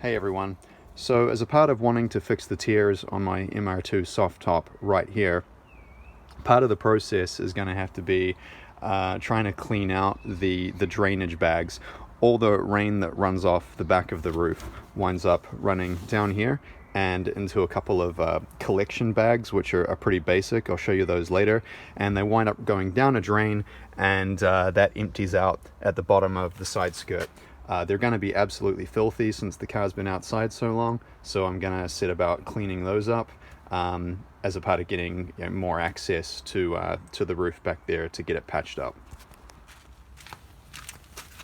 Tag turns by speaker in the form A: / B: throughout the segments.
A: Hey everyone. So as a part of wanting to fix the tears on my MR2 soft top right here, part of the process is going to have to be trying to clean out the drainage bags. All the rain that runs off the back of the roof winds up running down here and into a couple of collection bags, which are pretty basic. I'll show you those later. And they wind up going down a drain, and that empties out at the bottom of the side skirt. They're going to be absolutely filthy since the car's been outside so long, so I'm going to set about cleaning those up as a part of getting more access to the roof back there to get it patched up.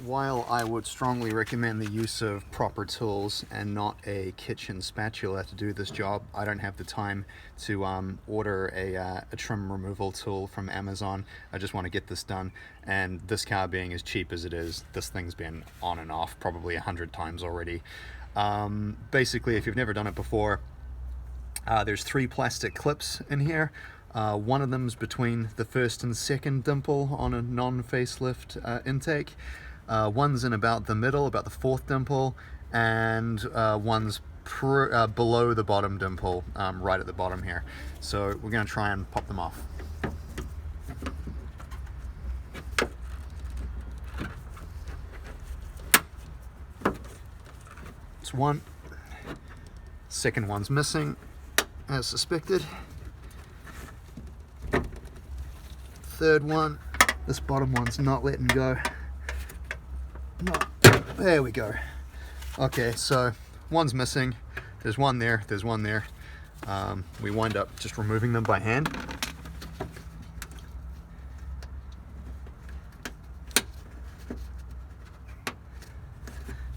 A: While I would strongly recommend the use of proper tools and not a kitchen spatula to do this job, I don't have the time to order a trim removal tool from Amazon. I just want to get this done, and this car being as cheap as it is, this thing's been on and off probably 100 times already. Basically, if you've never done it before, there's 3 plastic clips in here. One of them's between the first and second dimple on a non-facelift intake. One's in about the middle, about the 4th dimple, and one's below the bottom dimple, right at the bottom here. So we're going to try and pop them off. It's one. Second one's missing, as suspected. Third one, this bottom one's not letting go. No, there we go. Okay, so one's missing. There's one there. There's one there. We wind up just removing them by hand.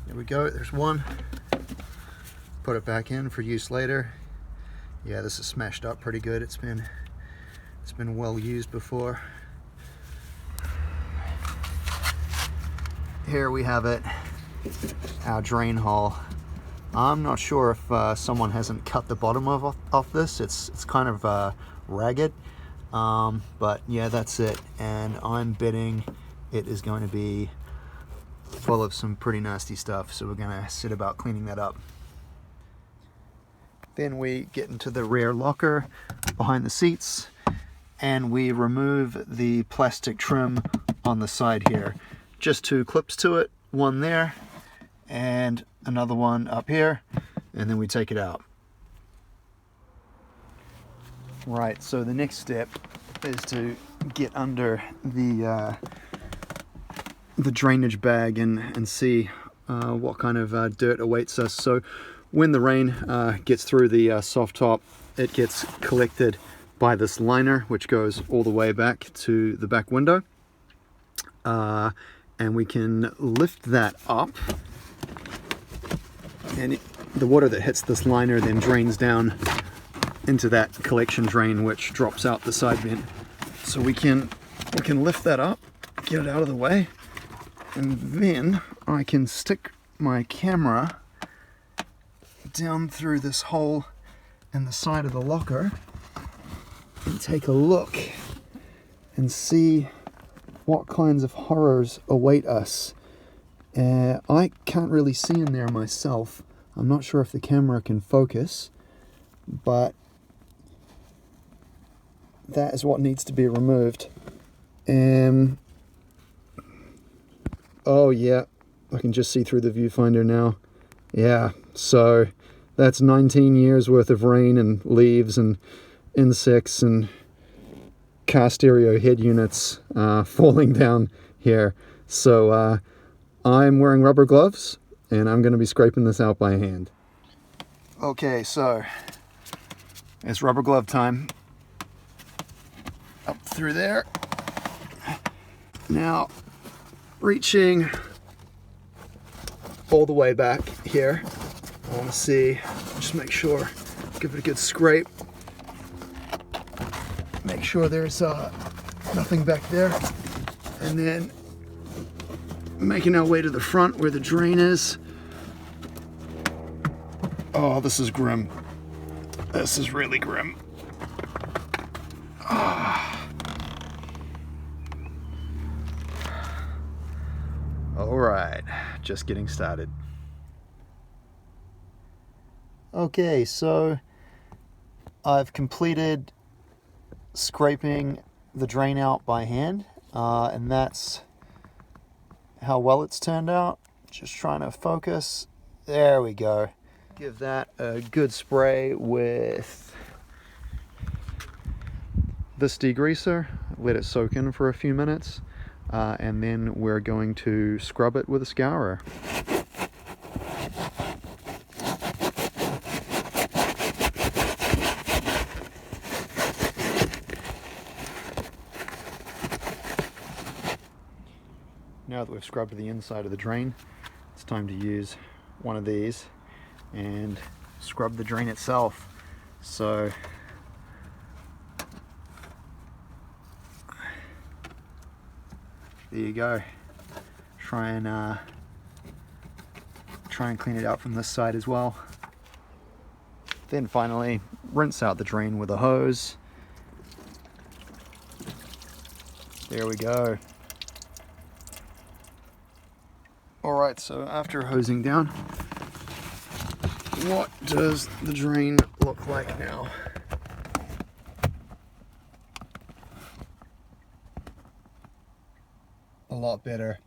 A: There we go. There's one. Put it back in for use later. Yeah, this is smashed up pretty good. It's been well used before. Here we have it, our drain hole. I'm not sure if someone hasn't cut the bottom off this. It's kind of ragged, but yeah, that's it. And I'm betting it is going to be full of some pretty nasty stuff, so we're going to set about cleaning that up. Then we get into the rear locker behind the seats, and we remove the plastic trim on the side here. Just 2 clips to it, one there and another one up here, and then we take it out. Right, so the next step is to get under the drainage bag and see what kind of dirt awaits us. So when the rain gets through the soft top, it gets collected by this liner, which goes all the way back to the back window. And we can lift that up, and the water that hits this liner then drains down into that collection drain, which drops out the side vent. So we can lift that up, get it out of the way, and then I can stick my camera down through this hole in the side of the locker and take a look and see what kinds of horrors await us. I can't really see in there myself. I'm not sure if the camera can focus, but that is what needs to be removed. Oh yeah, I can just see through the viewfinder now. Yeah, so that's 19 years worth of rain and leaves and insects and car stereo head units falling down here. So I'm wearing rubber gloves, and I'm going to be scraping this out by hand. Okay, so it's rubber glove time. Up through there. Now reaching all the way back here. I want to see, just make sure, give it a good scrape. Make sure there's nothing back there, and then making our way to the front where the drain is. Oh, this is grim. This is really grim. All right, just getting started. Okay, so I've completed scraping the drain out by hand, and that's how well it's turned out. Just trying to focus. There we go. Give that a good spray with this degreaser, let it soak in for a few minutes, and then we're going to scrub it with a scourer. Now that we've scrubbed the inside of the drain, it's time to use one of these and scrub the drain itself. So there you go. Try and clean it out from this side as well. Then finally, rinse out the drain with a hose. There we go. Alright, so after hosing down, what does the drain look like now? A lot better.